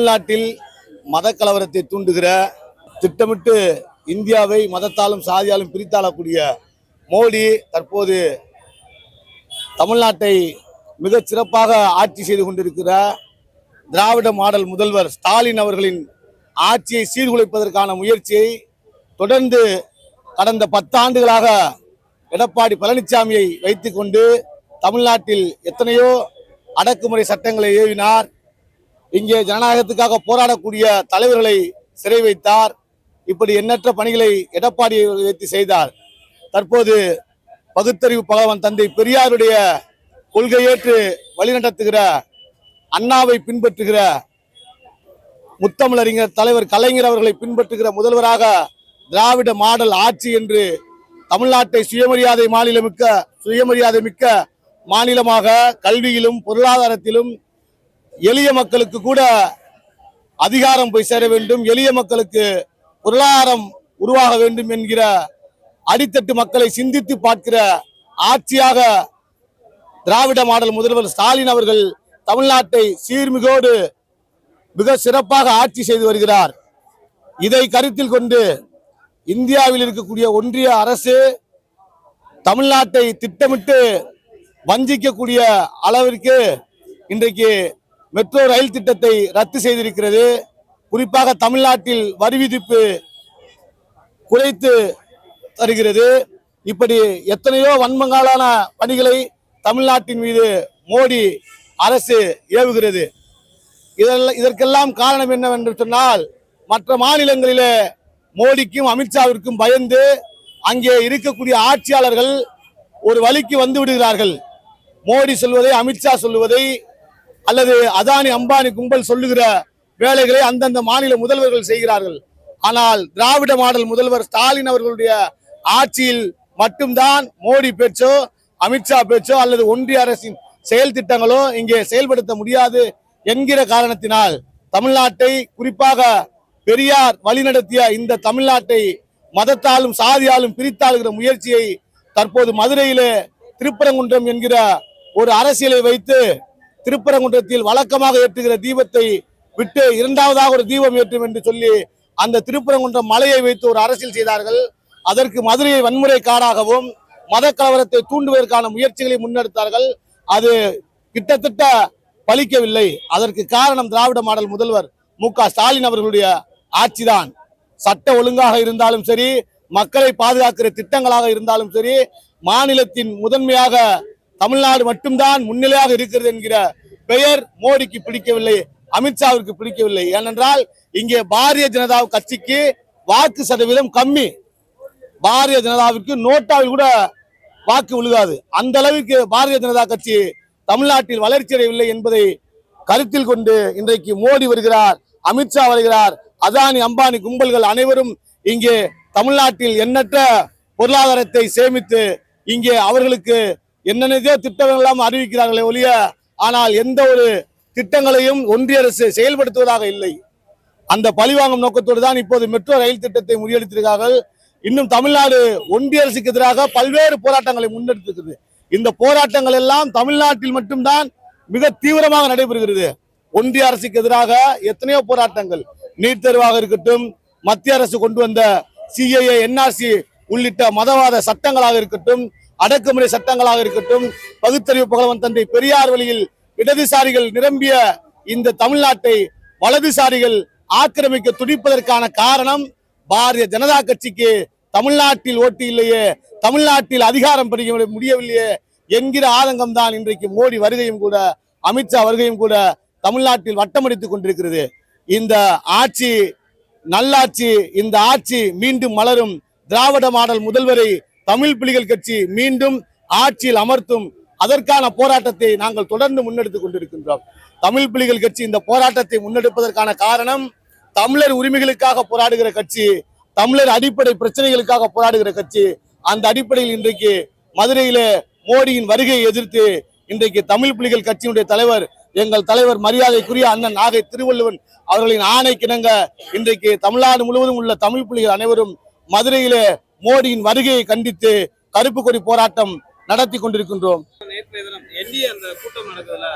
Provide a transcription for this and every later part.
தமிழ்நாட்டில் மத கலவரத்தை தூண்டுகிற திட்டமிட்டு இந்தியாவை மதத்தாலும் சாதியாலும் பிரித்தாளக்கூடிய மோடி தற்போது தமிழ்நாட்டை மிகச் சிறப்பாக ஆட்சி செய்து கொண்டிருக்கிற திராவிட மாடல் முதல்வர் ஸ்டாலின் அவர்களின் ஆட்சியை சீர்குலைப்பதற்கான முயற்சியை தொடர்ந்து கடந்த 10 ஆண்டுகளாக எடப்பாடி பழனிசாமியை வைத்துக்கொண்டு தமிழ்நாட்டில் எத்தனையோ அடக்குமுறை சட்டங்களை ஏவினார். இங்கே ஜனநாயகத்துக்காக போராடக்கூடிய தலைவர்களை சிறை வைத்தார். இப்படி எண்ணற்ற பணிகளை எடப்பாடியை வைத்து செய்தார். தற்போது பகுத்தறிவு பகவன் தந்தை பெரியாருடைய கொள்கையேற்று வழிநடத்துகிற அண்ணாவை பின்பற்றுகிற முத்தமிழறிஞர் தலைவர் கலைஞர் அவர்களை பின்பற்றுகிற முதல்வராக திராவிட மாடல் ஆட்சி என்று தமிழ்நாட்டை சுயமரியாதை மிக்க மாநிலமாக கல்வியிலும் பொருளாதாரத்திலும் எளிய மக்களுக்கு கூட அதிகாரம் போய் சேர வேண்டும், எளிய மக்களுக்கு பொருளாதாரம் உருவாக வேண்டும் என்கிற அடித்தட்டு மக்களை சிந்தித்து பார்க்கிற ஆட்சியாக திராவிட மாடல் முதல்வர் ஸ்டாலின் அவர்கள் தமிழ்நாட்டை சீர்மிகோடு மிக சிறப்பாக ஆட்சி செய்து வருகிறார். இதை கருத்தில் கொண்டு இந்தியாவில் இருக்கக்கூடிய ஒன்றிய அரசு தமிழ்நாட்டை திட்டமிட்டு வஞ்சிக்கக்கூடிய அளவிற்கு இன்றைக்கு மெட்ரோ ரயில் திட்டத்தை ரத்து செய்திருக்கிறது. குறிப்பாக தமிழ்நாட்டில் வரி விதிப்பு குறைத்து தருகிறது. இப்படி எத்தனையோ வன்மங்களான பணிகளை தமிழ்நாட்டின் மீது மோடி அரசு ஏவுகிறது. இதற்கெல்லாம் காரணம் என்னவென்று சொன்னால், மற்ற மாநிலங்களிலே மோடிக்கும் அமித்ஷாவிற்கும் பயந்து அங்கே இருக்கக்கூடிய ஆட்சியாளர்கள் ஒரு வழிக்கு வந்து விடுகிறார்கள். மோடி சொல்வதை, அமித்ஷா சொல்லுவதை, அல்லது அதானி அம்பானி கும்பல் சொல்லுகிற வேலைகளை அந்தந்த மாநில முதல்வர்கள் செய்கிறார்கள். ஆனால் திராவிட மாடல் முதல்வர் ஸ்டாலின் அவர்களுடைய ஆட்சியில் மட்டும்தான் மோடி பேச்சோ அமித்ஷா பேச்சோ அல்லது ஒன்றிய அரசின் செயல் திட்டங்களோ இங்கே செயல்படுத்த முடியாது என்கிற காரணத்தினால் தமிழ்நாட்டை, குறிப்பாக பெரியார் வழிநடத்திய இந்த தமிழ்நாட்டை மதத்தாலும் சாதியாலும் பிரித்தாளுகிற முயற்சியை தற்போது மதுரையிலே திருப்பரங்குன்றம் என்கிற ஒரு அரசியலை வைத்து திருப்பரங்குன்றத்தில் வழக்கமாக ஏற்றுகிற தீபத்தை விட்டு இரண்டாவதாக ஒரு தீபம் ஏற்றும் என்று சொல்லி அந்த திருப்பரங்குன்றம் மலையை வைத்து ஒரு அரசியல் செய்தார்கள். அதற்கு மதுரையை வன்முறை காடாகவும் மத கலவரத்தை தூண்டுவதற்கான முயற்சிகளை முன்னெடுத்தார்கள். அது கிட்டத்தட்ட பலிக்கவில்லை. அதற்கு காரணம் திராவிட மாடல் முதல்வர் மு.க. ஸ்டாலின் அவர்களுடைய ஆட்சிதான். சட்ட ஒழுங்காக இருந்தாலும் சரி, மக்களை பாதுகாக்கிற திட்டங்களாக இருந்தாலும் சரி, மாநிலத்தின் முதன்மையாக தமிழ்நாடு மட்டும்தான் முன்னிலையாக இருக்கிறது என்கிற பெயர் மோடிக்கு பிடிக்கவில்லை, அமித்ஷாவிற்கு பிடிக்கவில்லை. ஏனென்றால் இங்கே பாரதிய ஜனதா கட்சிக்கு வாக்கு சதவீதம் கம்மி. பாரதிய ஜனதாவிற்கு நோட்டாவில் கூட வாக்கு விழுகாது. அந்த அளவிற்கு பாரதிய ஜனதா கட்சி தமிழ்நாட்டில் வளர்ச்சி அடையவில்லை என்பதை கருத்தில் கொண்டு இன்றைக்கு மோடி வருகிறார், அமித்ஷா வருகிறார். அதானி அம்பானி கும்பல்கள் அனைவரும் இங்கே தமிழ்நாட்டில் எண்ணற்ற பொருளாதாரத்தை சேமித்து இங்கே அவர்களுக்கு என்னென்னதோ திட்டங்கள் எல்லாம் அறிவிக்கிறார்களே ஒழிய, ஆனால் எந்த ஒரு திட்டங்களையும் ஒன்றிய அரசு செயல்படுத்துவதாக இல்லை. அந்த பழிவாங்கும் நோக்கத்தோடு தான் இப்போது மெட்ரோ ரயில் திட்டத்தை முறியடித்திருக்கிறார்கள். இன்னும் தமிழ்நாடு ஒன்றிய அரசுக்கு எதிராக பல்வேறு போராட்டங்களை முன்னெடுத்திருக்கிறது. இந்த போராட்டங்கள் எல்லாம் தமிழ்நாட்டில் மட்டும்தான் மிக தீவிரமாக நடைபெறுகிறது. ஒன்றிய அரசுக்கு எதிராக எத்தனையோ போராட்டங்கள், நீட் தேர்வாக இருக்கட்டும், மத்திய அரசு கொண்டு வந்த CAA NRC உள்ளிட்ட மதவாத சட்டங்களாக இருக்கட்டும், அடக்குமுறை சட்டங்களாக இருக்கட்டும், பகுத்தறிவு பகவன் தந்தை பெரியார் வழியில் இடதுசாரிகள் நிரம்பிய இந்த தமிழ்நாட்டை வலதுசாரிகள் ஆக்கிரமிக்க துடிப்பதற்கான காரணம் பாரதிய ஜனதா கட்சிக்கு தமிழ்நாட்டில் ஓட்டு இல்லையே, தமிழ்நாட்டில் அதிகாரம் பெற முடியவில்லையே என்கிற ஆதங்கம் தான் இன்றைக்கு மோடி வருகையும் கூட அமித்ஷா வருகையும் கூட தமிழ்நாட்டில் வட்டமடித்துக் கொண்டிருக்கிறது. இந்த ஆட்சி நல்லாட்சி, இந்த ஆட்சி மீண்டும் மலரும். திராவிட மாடல் முதல்வரை தமிழ் புலிகள் கட்சி மீண்டும் ஆட்சியில் அமர்த்தும். அதற்கான போராட்டத்தை நாங்கள் தொடர்ந்து முன்னெடுத்துக் கொண்டிருக்கின்றோம். தமிழ் புலிகள் கட்சி இந்த போராட்டத்தை முன்னெடுப்பதற்கான காரணம், தமிழர் உரிமைகளுக்காக போராடுகிற கட்சி, தமிழர் அடிப்படை பிரச்சனைகளுக்காக போராடுகிற கட்சி. அந்த அடிப்படையில் இன்றைக்கு மதுரையிலே மோடியின் வருகையை எதிர்த்து இன்றைக்கு தமிழ் புலிகள் கட்சியினுடைய தலைவர், எங்கள் தலைவர் மரியாதைக்குரிய அண்ணன் நாகை திருவள்ளுவன் அவர்களின் ஆணைக்கிணங்க இன்றைக்கு தமிழ்நாடு முழுவதும் உள்ள தமிழ் புலிகள் அனைவரும் மதுரையிலே மோடியின் வருகையை கண்டித்து கருப்பு கொடி போராட்டம் நடத்தி கொண்டிருக்கின்றோம். நேற்றைய தினம் என்டிஏ அந்த கூட்டம் நடக்குதுல,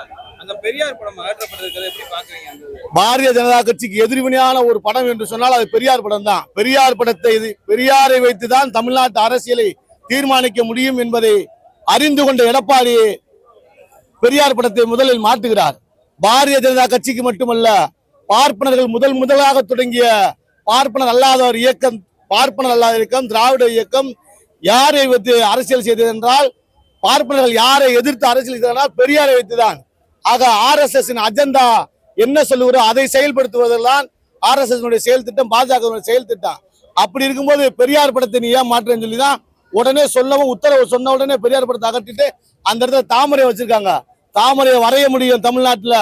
அந்த பெரியார் படம் அகற்றப்பட்டிருக்கிறத எப்படி பாக்குறீங்க? பாரதிய ஜனதா கட்சிக்கு எதிர்வினையான ஒரு படம் என்று சொன்னால் அது பெரியார் படம் தான். பெரியார் படத்தை பெரியாரை வைத்துதான் தமிழ்நாட்டு அரசியலை தீர்மானிக்க முடியும் என்பதை அறிந்து கொண்ட எடப்பாடி பெரியார் படத்தை முதலில் மாற்றுகிறார். பாரதிய ஜனதா கட்சிக்கு மட்டுமல்ல, பார்ப்பனர்கள் முதலாக தொடங்கிய பார்ப்பனர் அல்லாதவர் இயக்கம், பார்ப்பனர் அல்லாத இயக்கம், திராவிட இயக்கம் யாரை வைத்து அரசியல் செய்தது என்றால், பார்ப்பனர்கள் யாரை எதிர்த்து அரசியல் செய்தனால் பெரியாரை வைத்துதான். ஆக RSS அஜெண்டா என்ன சொல்லுகிறோ அதை செயல்படுத்துவதெல்லாம் RSS செயல் திட்டம், பாஜக செயல் திட்டம். அப்படி இருக்கும்போது பெரியார் படத்தை நீ ஏன் மாற்றேன்னு சொல்லிதான் உடனே சொல்லவும் உத்தரவு சொன்ன உடனே பெரியார் படத்தை அகற்றிட்டு அந்த இடத்துல தாமரை வச்சிருக்காங்க. தாமரையை வரைய முடியும் தமிழ்நாட்டுல,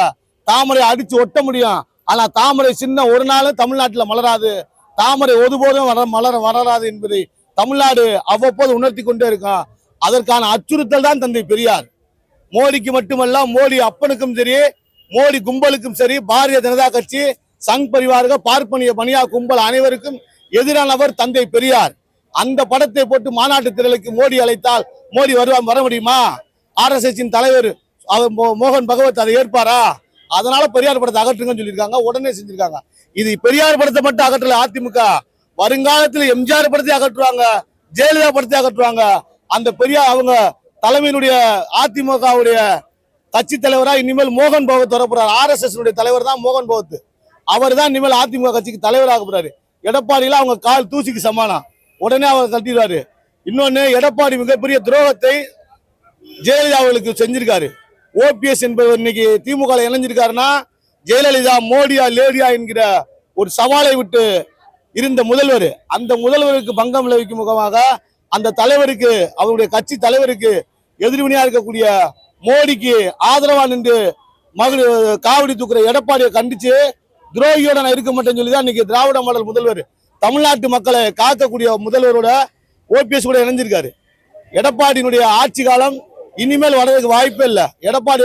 தாமரை அடிச்சு ஒட்ட முடியும். ஆனா தாமரை சின்ன ஒரு நாளும் தமிழ்நாட்டுல மலராது, தாமரை ஒருபோதும் வளராது என்பதை தமிழ்நாடு அவ்வப்போது உணர்த்தி கொண்டே இருக்கும். அதற்கான அச்சுறுத்தல் தான் தந்தை பெரியார். மோடிக்கு மட்டுமல்ல, மோடி அப்பனுக்கும் சரி, மோடி கும்பலுக்கும் சரி, பாரதிய ஜனதா கட்சி, சங் பரிவார்கள், பார்ப்பனிய பனியா கும்பல் அனைவருக்கும் எதிரானவர் தந்தை பெரியார். அந்த படத்தை போட்டு மாநாட்டு திரளுக்கு மோடி அழைத்தால் மோடி வர முடியுமா? RSS தலைவர் மோகன் பகவத் அதை ஏற்பாரா? அதனால பெரியார் படத்தை அகற்றுங்கன்னு சொல்லியிருக்காங்க. உடனே செஞ்சிருக்காங்க. இது பெரியார் படத்தை மட்டும் அகற்றல அதிமுக, வருங்காலத்தில் எம்ஜிஆர் படத்தை அகற்றுவாங்க, ஜெயலலிதா படத்தை அகற்றுவாங்க. அந்த பெரியார் அவங்க தலைமையினுடைய அதிமுகவுடைய கட்சி தலைவரா இனிமேல் மோகன் பகவத் வரப்போறார். RSS தலைவர் தான் மோகன் பகவத். அவர் தான் இனிமேல் அதிமுக கட்சிக்கு தலைவராக போறாரு. எடப்பாடியில அவங்க கால் தூசிக்கு சமானம், உடனே அவர் தட்டிடுவாரு. இன்னொன்னு, எடப்பாடி மிகப்பெரிய துரோகத்தை ஜெயலலிதா அவர்களுக்கு செஞ்சிருக்காரு. OPS என்பவர் இன்னைக்கு திமுக இணைஞ்சிருக்காருன்னா ஜெயலலிதா மோடியா லேடியா என்கிற ஒரு சவாலை விட்டு இருந்த முதல்வர், அந்த முதல்வருக்கு பங்கம் விளைவிக்கும் முகமாக அந்த தலைவருக்கு, அவருடைய கட்சி தலைவருக்கு எதிர்வினையா இருக்கக்கூடிய மோடிக்கு ஆதரவா நின்று காவடி தூக்குற எடப்பாடியை கண்டிச்சு துரோகியோட நான் இருக்க மாட்டேன்னு சொல்லிதான் இன்னைக்கு திராவிட மாடல் முதல்வர், தமிழ்நாட்டு மக்களை காக்கக்கூடிய முதல்வரோட OPS கூட இணைஞ்சிருக்காரு. எடப்பாடியினுடைய ஆட்சி காலம் இனிமேல் வர்றதுக்கு வாய்ப்பே இல்லை. எடப்பாடி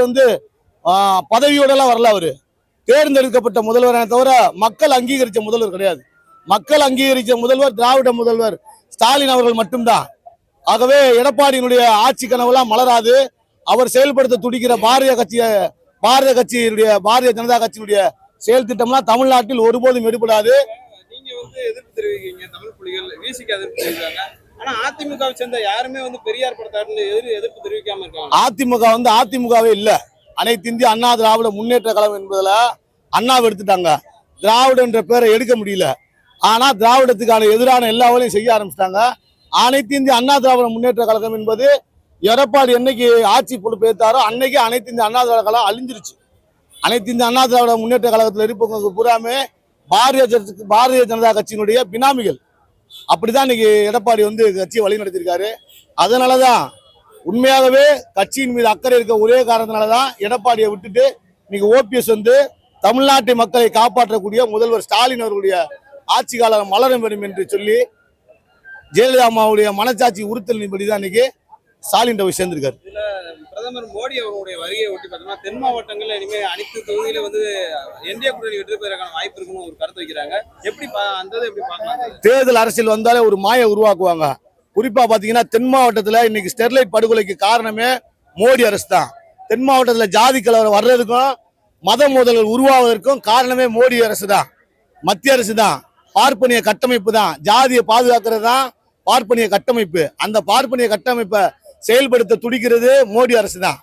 பதவியோட எல்லாம் வரல, அவரு தேர்ந்தெடுக்கப்பட்ட முதல்வரை தவிர மக்கள் அங்கீகரிச்ச முதல்வர் கிடையாது. மக்கள் அங்கீகரிச்ச முதல்வர் திராவிட முதல்வர் ஸ்டாலின் அவர்கள் மட்டும்தான். ஆகவே எடப்பாடியினுடைய ஆட்சி கனவுலாம் மலராது. அவர் செயல்படுத்த துடிக்கிற பாரதிய ஜனதா கட்சியினுடைய செயல் திட்டம்லாம் தமிழ்நாட்டில் ஒருபோதும் எடுபடாது. நீங்க எதிர்ப்பு தெரிவிக்கிறீங்க, தமிழ் புலிகள் விசிக எதிர்ப்பு தெரிவிக்கிறாங்க. ஆனா அதிமுகவை சேர்ந்த யாருமே பெரியார் படத்தை எதிர்ப்பு தெரிவிக்காம இருக்காங்க. அதிமுக அதிமுகவே இல்ல, அனைத்து இந்திய அண்ணா திராவிட முன்னேற்ற கழகம் என்பதுல அண்ணாவை எடுத்துட்டாங்க. திராவிட என்ற பேரை எடுக்க முடியல. ஆனா திராவிடத்துக்கான எதிரான எல்லா வேலையும் செய்ய ஆரம்பிச்சிட்டாங்க. அனைத்து இந்திய அண்ணா திராவிட முன்னேற்ற கழகம் என்பது எடப்பாடி என்னைக்கு ஆட்சி பொறுப்பேற்றாரோ அன்னைக்கு அனைத்து இந்திய அண்ணா திராவிட கழகம் அழிஞ்சிருச்சு. அனைத்து இந்திய அண்ணா திராவிட முன்னேற்ற கழகத்தில் இருப்பவங்க பூராமே பாரதிய ஜனதா கட்சியினுடைய பினாமிகள். அப்படிதான் இன்னைக்கு எடப்பாடி கட்சியை வழி நடத்திருக்காரு. அதனாலதான் உண்மையாகவே கட்சியின் மீது அக்கறை இருக்க ஒரே காரணத்தினாலதான் எடப்பாடியை விட்டுட்டு இன்னைக்கு OPS தமிழ்நாட்டு மக்களை காப்பாற்றக்கூடிய முதல்வர் ஸ்டாலின் அவர்களுடைய ஆட்சி காலம் மலரும் வேண்டும் என்று சொல்லி ஜெயலலிதா அம்மாவுடைய மனச்சாட்சி உறுத்தலின்படிதான் இன்னைக்கு ஸ்டாலின் போய் சேர்ந்திருக்காரு. பிரதமர் மோடி அவருடைய வருகையை ஒட்டி பார்த்தோம்னா தென் மாவட்டங்கள்ல இனிமேல் அனைத்து தொகுதியில என்டிஏ கூட்டணி வெற்றி பெறக்கான வாய்ப்பு இருக்குன்னு ஒரு கருத்து வைக்கிறாங்க. எப்படி எப்படி பார்க்கலாம்? தேர்தல் அரசியல் வந்தாலே ஒரு மாயை உருவாக்குவாங்க. குறிப்பா பாத்தீங்கன்னா தென் மாவட்டத்துல இன்னைக்கு ஸ்டெர்லைட் படுகொலைக்கு காரணமே மோடி அரசு தான். தென் மாவட்டத்துல ஜாதி கலவரம் வர்றதுக்கும் மத மோதல்கள் உருவாவதற்கும் காரணமே மோடி அரசு தான், மத்திய அரசு தான், பார்ப்பனிய கட்டமைப்பு தான். ஜாதியை பாதுகாக்கிறது தான் பார்ப்பனிய கட்டமைப்பு. அந்த பார்ப்பனிய கட்டமைப்பை செயல்படுத்த துடிக்கிறது மோடி அரசு தான்.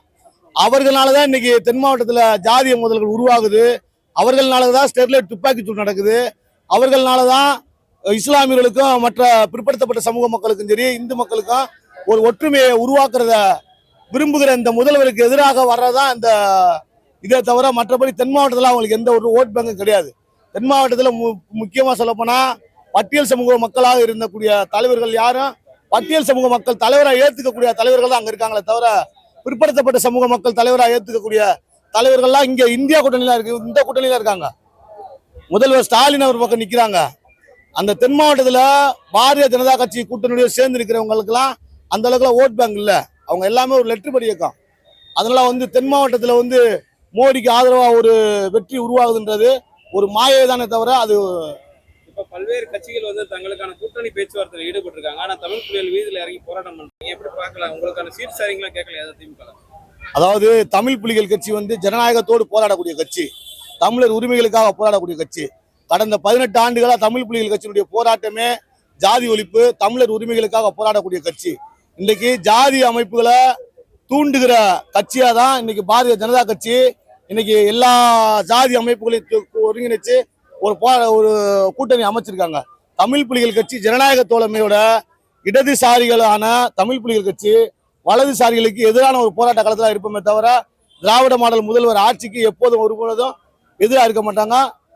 அவர்களாலதான் இன்னைக்கு தென் மாவட்டத்துல ஜாதிய மோதல்கள் உருவாகுது. அவர்களாலதான் ஸ்டெர்லைட் துப்பாக்கி சூடு நடக்குது. அவர்களாலதான் இஸ்லாமியர்களுக்கும் மற்ற பிற்படுத்தப்பட்ட சமூக மக்களுக்கும் சரி, இந்து மக்களுக்கும் ஒரு ஒற்றுமையை உருவாக்குறத விரும்புகிற இந்த முதல்வருக்கு எதிராக வர்றதான் இந்த இதே தவிர மற்றபடி தென் மாவட்டத்தில் அவங்களுக்கு எந்த ஒரு ஓட் பேங்கும் கிடையாது. தென் மாவட்டத்தில் முக்கியமா சொல்ல போனா பட்டியல் சமூக மக்களாக இருந்தக்கூடிய தலைவர்கள் யாரும் பட்டியல் சமூக மக்கள் தலைவராக ஏத்துக்கக்கூடிய தலைவர்கள் தான் அங்க இருக்காங்களே தவிர பிற்படுத்தப்பட்ட சமூக மக்கள் தலைவராக ஏத்துக்கக்கூடிய தலைவர்கள்லாம் இங்க இந்தியா கூட்டணியில இருக்கு, இந்த கூட்டணியில இருக்காங்க. முதல்வர் ஸ்டாலின் அவர் பக்கம் நிக்கிறாங்க. அந்த தென் மாவட்டத்துல பாரதிய ஜனதா கட்சி கூட்டணியோட சேர்ந்து இருக்கிறவங்களுக்கு எல்லாம் அந்த அளவுக்கு ஓட் பேங்க் இல்ல. அவங்க எல்லாமே ஒரு லெட்டர் படி இயக்கம். அதனால தென் மாவட்டத்துல மோடிக்கு ஆதரவா ஒரு வெற்றி உருவாகுதுன்றது ஒரு மாயை தானே தவிர அது இப்ப பல்வேறு கட்சிகள் தங்களுக்கான கூட்டணி பேச்சுவார்த்தையில் ஈடுபட்டிருக்காங்க. ஆனா தமிழ் புலிகள் வீதியில இறங்கி போராட்டம் பண்றீங்க, எப்படி பார்க்கலாம்? உங்களுக்கான சீட் சாரிங்களா கேட்கல திமுக? அதாவது தமிழ் புலிகள் கட்சி வந்து ஜனநாயகத்தோடு போராடக்கூடிய கட்சி, தமிழர் உரிமைகளுக்காக போராடக்கூடிய கட்சி. கடந்த 18 ஆண்டுகளா தமிழ் புலிகள் கட்சியினுடைய போராட்டமே ஜாதி ஒழிப்பு, தமிழர் உரிமைகளுக்காக போராடக்கூடிய கட்சி. இன்னைக்கு ஜாதி அமைப்புகளை தூண்டுகிற கட்சியா தான் இன்னைக்கு பாரதிய ஜனதா கட்சி இன்னைக்கு எல்லா ஜாதி அமைப்புகளையும் ஒருங்கிணைச்சு ஒரு கூட்டணி அமைச்சிருக்காங்க. தமிழ் புலிகள் கட்சி ஜனநாயக தோழமையோட இடதுசாரிகளான தமிழ் புலிகள் கட்சி வலதுசாரிகளுக்கு எதிரான ஒரு போராட்ட களத்தில் இருப்போமே தவிர திராவிட மாடல் முதல்வர் ஆட்சிக்கு எப்போதும் ஒருபொழுதும் எதிராக இருக்க மாட்டாங்க.